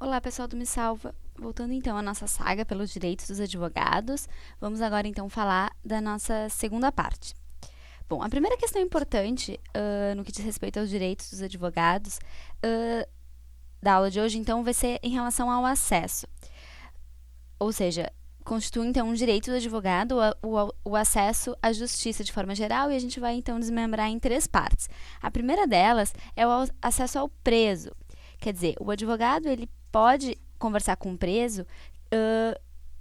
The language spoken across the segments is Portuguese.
Olá, pessoal do Me Salva. Voltando então à nossa saga pelos direitos dos advogados, vamos agora então falar da nossa segunda parte. Bom, a primeira questão importante no que diz respeito aos direitos dos advogados da aula de hoje, então, vai ser em relação ao acesso. Ou seja, constitui então um direito do advogado o acesso à justiça de forma geral, e a gente vai então desmembrar em 3 partes. A primeira delas é o acesso ao preso. Quer dizer, o advogado ele pode conversar com o preso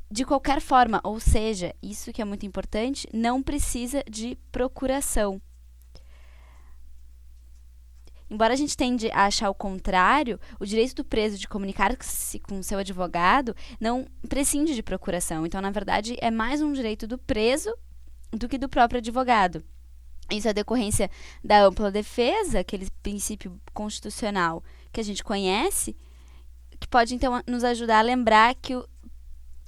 de qualquer forma, ou seja, isso que é muito importante, não precisa de procuração. Embora a gente tende a achar o contrário, o direito do preso de comunicar-se com seu advogado não prescinde de procuração. Então, na verdade, é mais um direito do preso do que do próprio advogado. Isso é decorrência da ampla defesa, aquele princípio constitucional que a gente conhece, que pode, então, nos ajudar a lembrar que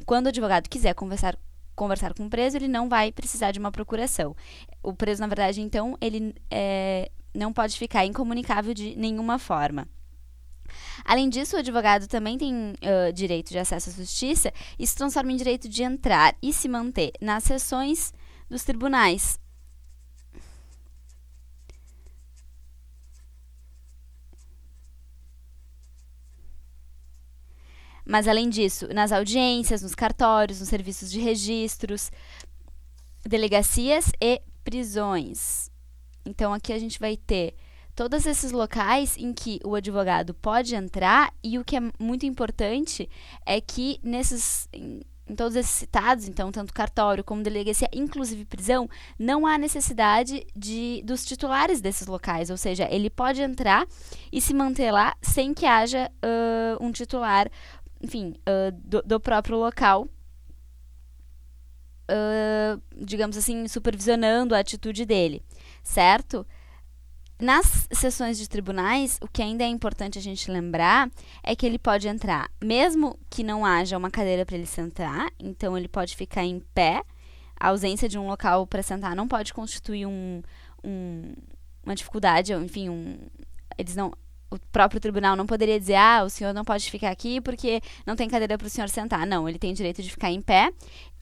quando o advogado quiser conversar com o preso, ele não vai precisar de uma procuração. O preso, na verdade, então, ele não pode ficar incomunicável de nenhuma forma. Além disso, o advogado também tem direito de acesso à justiça e se transforma em direito de entrar e se manter nas sessões dos tribunais. Mas, além disso, nas audiências, nos cartórios, nos serviços de registros, delegacias e prisões. Então, aqui a gente vai ter todos esses locais em que o advogado pode entrar, e o que é muito importante é que em todos esses citados, então, tanto cartório como delegacia, inclusive prisão, não há necessidade dos titulares desses locais, ou seja, ele pode entrar e se manter lá sem que haja um titular, enfim, do próprio local, digamos assim, supervisionando a atitude dele, certo? Nas sessões de tribunais, o que ainda é importante a gente lembrar é que ele pode entrar, mesmo que não haja uma cadeira para ele sentar, então ele pode ficar em pé. A ausência de um local para sentar não pode constituir uma dificuldade, ou enfim, o próprio tribunal não poderia dizer, o senhor não pode ficar aqui porque não tem cadeira para o senhor sentar. Não, ele tem direito de ficar em pé.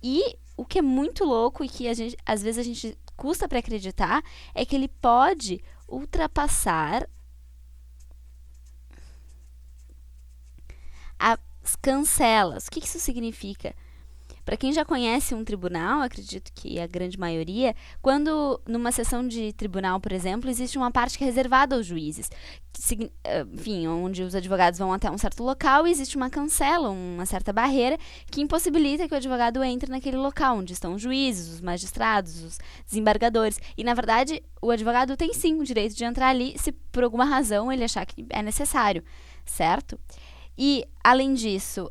E o que é muito louco e que às vezes a gente custa para acreditar é que ele pode ultrapassar as cancelas. O que isso significa? Para quem já conhece um tribunal, acredito que a grande maioria, quando numa sessão de tribunal, por exemplo, existe uma parte que é reservada aos juízes, enfim, onde os advogados vão até um certo local e existe uma cancela, uma certa barreira que impossibilita que o advogado entre naquele local, onde estão os juízes, os magistrados, os desembargadores. E, na verdade, o advogado tem sim o direito de entrar ali se por alguma razão ele achar que é necessário, certo? E, além disso,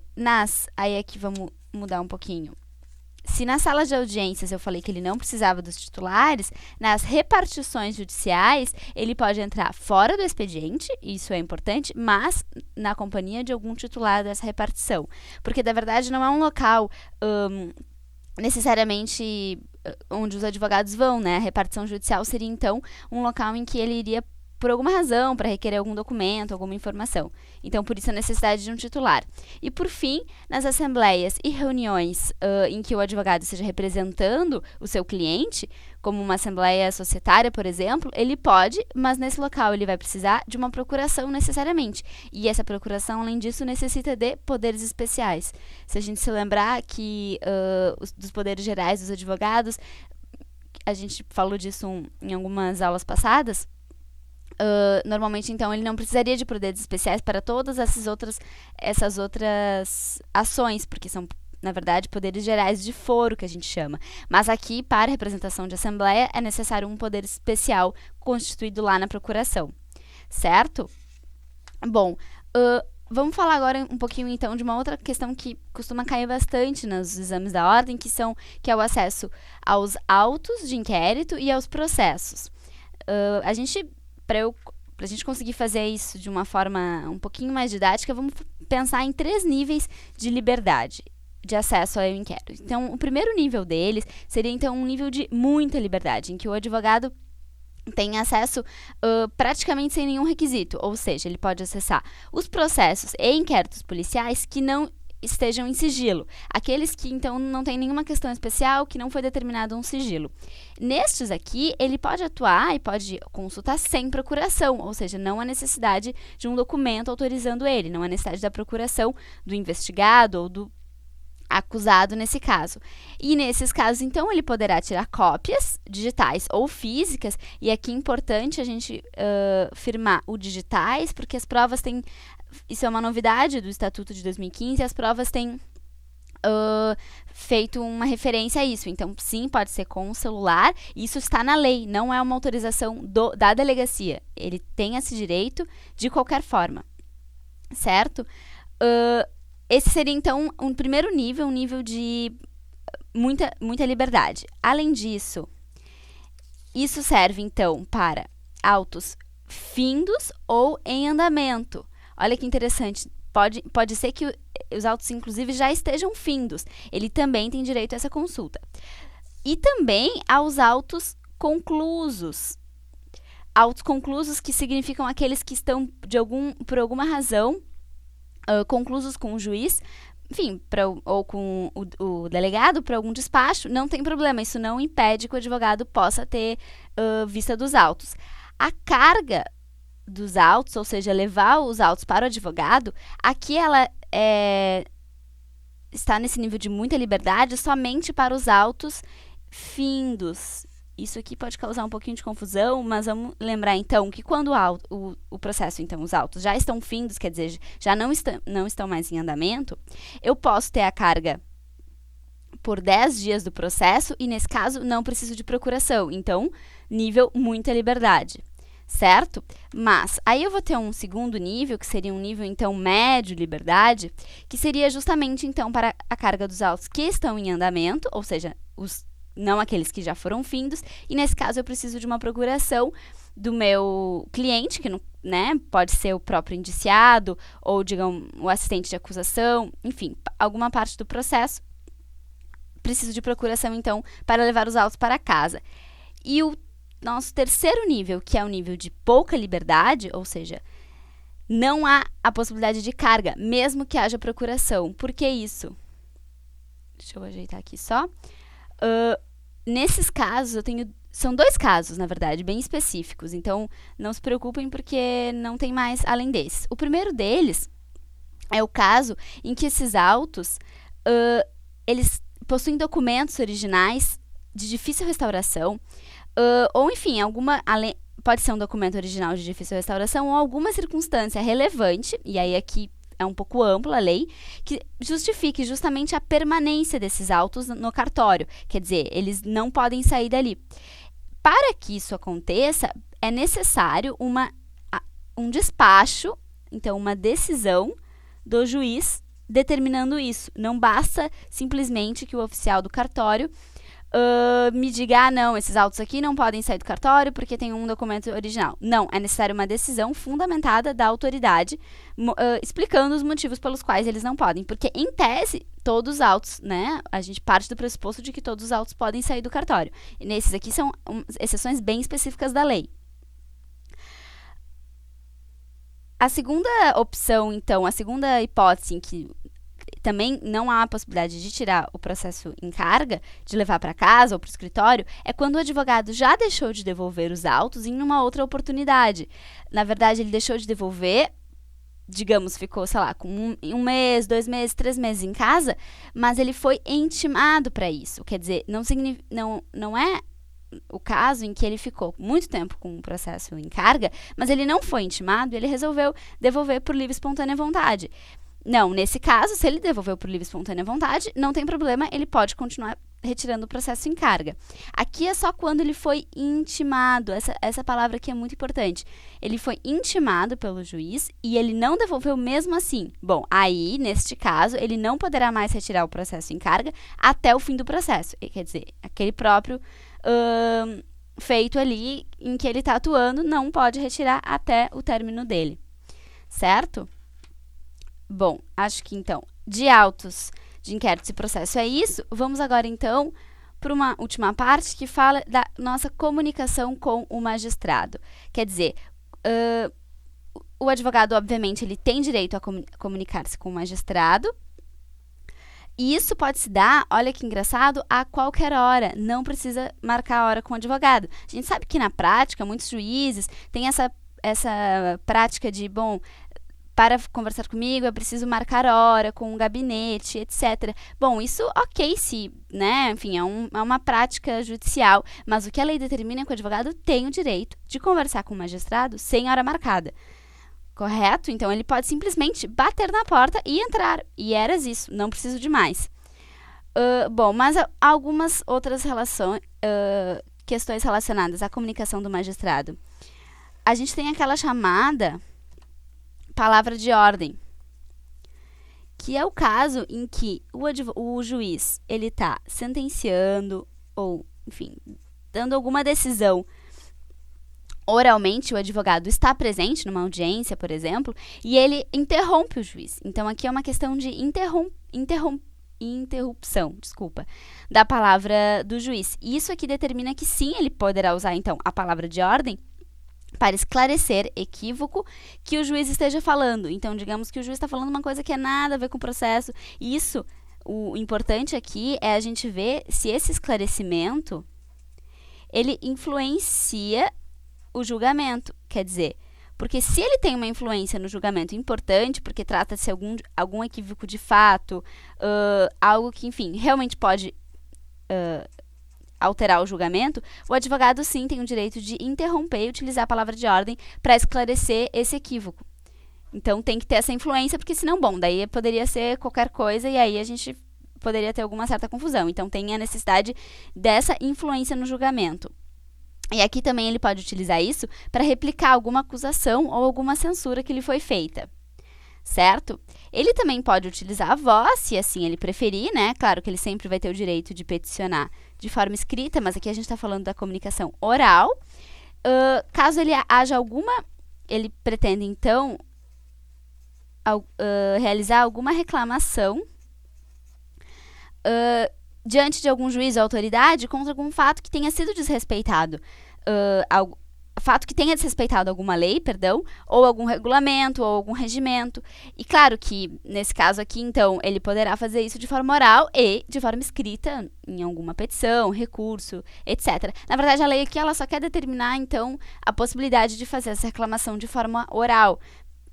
aí aqui vamos mudar um pouquinho. Se nas salas de audiências eu falei que ele não precisava dos titulares, nas repartições judiciais ele pode entrar fora do expediente, isso é importante, mas na companhia de algum titular dessa repartição. Porque, na verdade, não é um local necessariamente onde os advogados vão, né? A repartição judicial seria, então, um local em que ele iria por alguma razão, para requerer algum documento, alguma informação. Então, por isso, a necessidade de um titular. E, por fim, nas assembleias e reuniões em que o advogado esteja representando o seu cliente, como uma assembleia societária, por exemplo, ele pode, mas nesse local ele vai precisar de uma procuração necessariamente. E essa procuração, além disso, necessita de poderes especiais. Se a gente se lembrar que dos poderes gerais dos advogados, a gente falou disso em algumas aulas passadas, normalmente, então, ele não precisaria de poderes especiais para todas essas outras ações, porque são, na verdade, poderes gerais de foro, que a gente chama. Mas aqui, para representação de assembleia, é necessário um poder especial constituído lá na procuração, certo? Bom, vamos falar agora um pouquinho, então, de uma outra questão que costuma cair bastante nos exames da ordem, que é o acesso aos autos de inquérito e aos processos. Para a gente conseguir fazer isso de uma forma um pouquinho mais didática, vamos pensar em 3 níveis de liberdade de acesso ao inquérito. Então, o primeiro nível deles seria, então, um nível de muita liberdade, em que o advogado tem acesso praticamente sem nenhum requisito, ou seja, ele pode acessar os processos e inquéritos policiais que não estejam em sigilo, aqueles que então não tem nenhuma questão especial, que não foi determinado um sigilo. Nestes aqui, ele pode atuar e pode consultar sem procuração, ou seja, não há necessidade de um documento autorizando ele, não há necessidade da procuração do investigado ou do acusado nesse caso. E nesses casos, então, ele poderá tirar cópias digitais ou físicas, e aqui é importante a gente firmar o digitais, porque as provas têm, isso é uma novidade do Estatuto de 2015, as provas têm feito uma referência a isso. Então, sim, pode ser com o celular, isso está na lei, não é uma autorização da delegacia, ele tem esse direito de qualquer forma, certo? Esse seria, então, um primeiro nível, um nível de muita liberdade. Além disso, isso serve, então, para autos findos ou em andamento. Olha que interessante, pode ser que os autos, inclusive, já estejam findos. Ele também tem direito a essa consulta. E também aos autos conclusos. Autos conclusos que significam aqueles que estão, por alguma razão, conclusos com o juiz, enfim, ou com o delegado para algum despacho, não tem problema, isso não impede que o advogado possa ter vista dos autos. A carga dos autos, ou seja, levar os autos para o advogado, aqui ela está nesse nível de muita liberdade somente para os autos findos. Isso aqui pode causar um pouquinho de confusão, mas vamos lembrar, então, que quando o processo, então, os autos já estão findos, quer dizer, já não estão mais em andamento, eu posso ter a carga por 10 dias do processo e, nesse caso, não preciso de procuração. Então, nível muita liberdade, certo? Mas aí eu vou ter um segundo nível, que seria um nível, então, médio liberdade, que seria justamente, então, para a carga dos autos que estão em andamento, ou seja, não aqueles que já foram findos, e nesse caso eu preciso de uma procuração do meu cliente, que pode ser o próprio indiciado, ou, digamos, o assistente de acusação, enfim, alguma parte do processo. Preciso de procuração, então, para levar os autos para casa. E o nosso terceiro nível, que é o nível de pouca liberdade, ou seja, não há a possibilidade de carga, mesmo que haja procuração. Por que isso? Deixa eu ajeitar aqui só. Nesses casos, são 2 casos, na verdade, bem específicos. Então, não se preocupem porque não tem mais além desses. O primeiro deles é o caso em que esses autos, eles possuem documentos originais de difícil restauração, ou, enfim, pode ser um documento original de difícil restauração ou alguma circunstância relevante, e aí aqui é um pouco ampla a lei, que justifique justamente a permanência desses autos no cartório. Quer dizer, eles não podem sair dali. Para que isso aconteça, é necessário um despacho, então uma decisão do juiz determinando isso. Não basta simplesmente que o oficial do cartório me diga, não, esses autos aqui não podem sair do cartório porque tem um documento original. Não, é necessário uma decisão fundamentada da autoridade explicando os motivos pelos quais eles não podem. Porque, em tese, todos os autos, a gente parte do pressuposto de que todos os autos podem sair do cartório. E nesses aqui são exceções bem específicas da lei. A segunda opção, então, a segunda hipótese em que também não há a possibilidade de tirar o processo em carga, de levar para casa ou para o escritório, é quando o advogado já deixou de devolver os autos em uma outra oportunidade. Na verdade, ele deixou de devolver, digamos, ficou, sei lá, com um mês, 2 meses, 3 meses em casa, mas ele foi intimado para isso. Quer dizer, não é o caso em que ele ficou muito tempo com o processo em carga, mas ele não foi intimado e ele resolveu devolver por livre e espontânea vontade. Não, nesse caso, se ele devolveu por livre e espontânea vontade, não tem problema, ele pode continuar retirando o processo em carga. Aqui é só quando ele foi intimado, essa palavra aqui é muito importante. Ele foi intimado pelo juiz e ele não devolveu mesmo assim. Bom, aí, neste caso, ele não poderá mais retirar o processo em carga até o fim do processo. Quer dizer, aquele próprio feito ali em que ele está atuando não pode retirar até o término dele, certo? Bom, acho que então, de autos, de inquéritos e processo é isso. Vamos agora então para uma última parte que fala da nossa comunicação com o magistrado. Quer dizer, o advogado, obviamente, ele tem direito a comunicar-se com o magistrado. E isso pode se dar, olha que engraçado, a qualquer hora. Não precisa marcar a hora com o advogado. A gente sabe que na prática, muitos juízes têm essa prática de, bom, para conversar comigo, eu preciso marcar hora com um gabinete, etc. Bom, isso ok, se, né, enfim, é uma prática judicial, mas o que a lei determina é que o advogado tem o direito de conversar com o magistrado sem hora marcada. Correto? Então, ele pode simplesmente bater na porta e entrar. E eras isso, não preciso de mais. Bom, mas algumas outras questões relacionadas à comunicação do magistrado. A gente tem aquela chamada palavra de ordem, que é o caso em que o juiz ele está sentenciando ou, enfim, dando alguma decisão oralmente, o advogado está presente numa audiência, por exemplo, e ele interrompe o juiz. Então, aqui é uma questão de interrupção, da palavra do juiz. E isso aqui determina que sim, ele poderá usar, então, a palavra de ordem para esclarecer equívoco que o juiz esteja falando. Então, digamos que o juiz está falando uma coisa que é nada a ver com o processo. Isso, o importante aqui é a gente ver se esse esclarecimento, ele influencia o julgamento. Quer dizer, porque se ele tem uma influência no julgamento importante, porque trata-se de algum equívoco de fato, algo que, enfim, realmente pode alterar o julgamento, o advogado sim tem o direito de interromper e utilizar a palavra de ordem para esclarecer esse equívoco. Então tem que ter essa influência, porque senão, bom, daí poderia ser qualquer coisa e aí a gente poderia ter alguma certa confusão. Então tem a necessidade dessa influência no julgamento. E aqui também ele pode utilizar isso para replicar alguma acusação ou alguma censura que lhe foi feita. Certo? Ele também pode utilizar a voz, se assim ele preferir, né? Claro que ele sempre vai ter o direito de peticionar de forma escrita, mas aqui a gente está falando da comunicação oral. Caso ele ele pretenda, então, realizar alguma reclamação diante de algum juiz ou autoridade contra algum fato que tenha sido desrespeitado. Fato que tenha desrespeitado alguma lei, ou algum regulamento, ou algum regimento. E claro que, nesse caso aqui, então, ele poderá fazer isso de forma oral e de forma escrita, em alguma petição, recurso, etc. Na verdade, a lei aqui ela só quer determinar, então, a possibilidade de fazer essa reclamação de forma oral,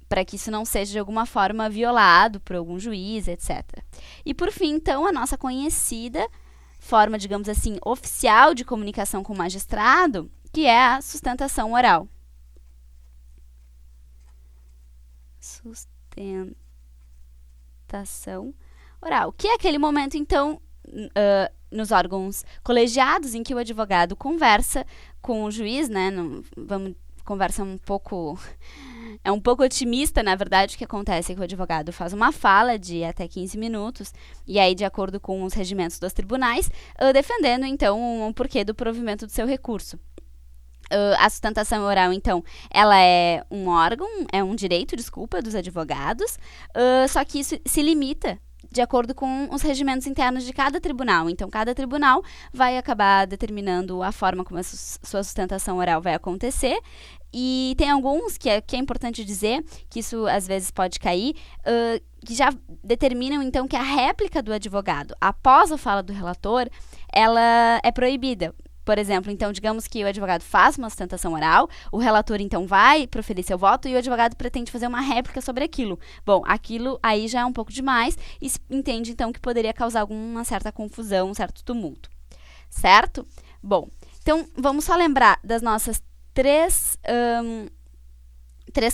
para que isso não seja de alguma forma violado por algum juiz, etc. E por fim, então, a nossa conhecida forma, digamos assim, oficial de comunicação com o magistrado, que é a sustentação oral. Sustentação oral, que é aquele momento, então, nos órgãos colegiados em que o advogado conversa com o juiz, né? Conversa um pouco... É um pouco otimista, na verdade, o que acontece é que o advogado faz uma fala de até 15 minutos, e aí, de acordo com os regimentos dos tribunais, defendendo, então, o porquê do provimento do seu recurso. A sustentação oral, então, ela é um órgão, é um direito, dos advogados, só que isso se limita de acordo com os regimentos internos de cada tribunal. Então, cada tribunal vai acabar determinando a forma como a sua sustentação oral vai acontecer. E tem alguns que é importante dizer, que isso às vezes pode cair, que já determinam, então, que a réplica do advogado após a fala do relator, ela é proibida. Por exemplo, então, digamos que o advogado faz uma sustentação oral, o relator, então, vai proferir seu voto e o advogado pretende fazer uma réplica sobre aquilo. Bom, aquilo aí já é um pouco demais e entende, então, que poderia causar alguma certa confusão, um certo tumulto. Certo? Bom, então, vamos só lembrar das nossas três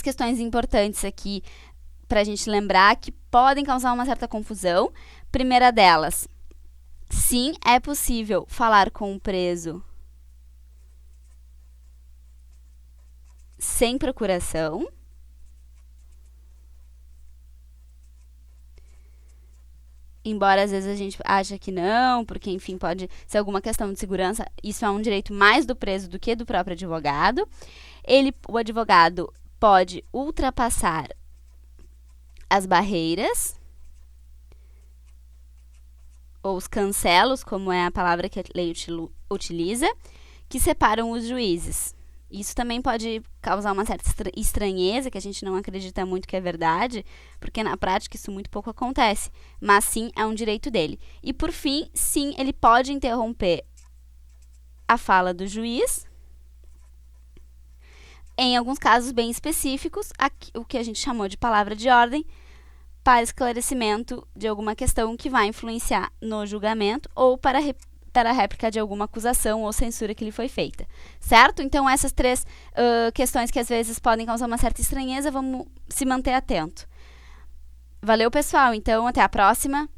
questões importantes aqui para a gente lembrar que podem causar uma certa confusão. Primeira delas, sim, é possível falar com o preso sem procuração. Embora às vezes a gente ache que não, porque, enfim, pode ser alguma questão de segurança, isso é um direito mais do preso do que do próprio advogado. O advogado pode ultrapassar as barreiras, ou os cancelos, como é a palavra que a lei utiliza, que separam os juízes. Isso também pode causar uma certa estranheza, que a gente não acredita muito que é verdade, porque na prática isso muito pouco acontece, mas sim é um direito dele. E por fim, sim, ele pode interromper a fala do juiz, em alguns casos bem específicos, o que a gente chamou de palavra de ordem, para esclarecimento de alguma questão que vai influenciar no julgamento ou para a réplica de alguma acusação ou censura que lhe foi feita, certo? Então, essas três questões que às vezes podem causar uma certa estranheza, vamos se manter atento. Valeu, pessoal. Então, até a próxima.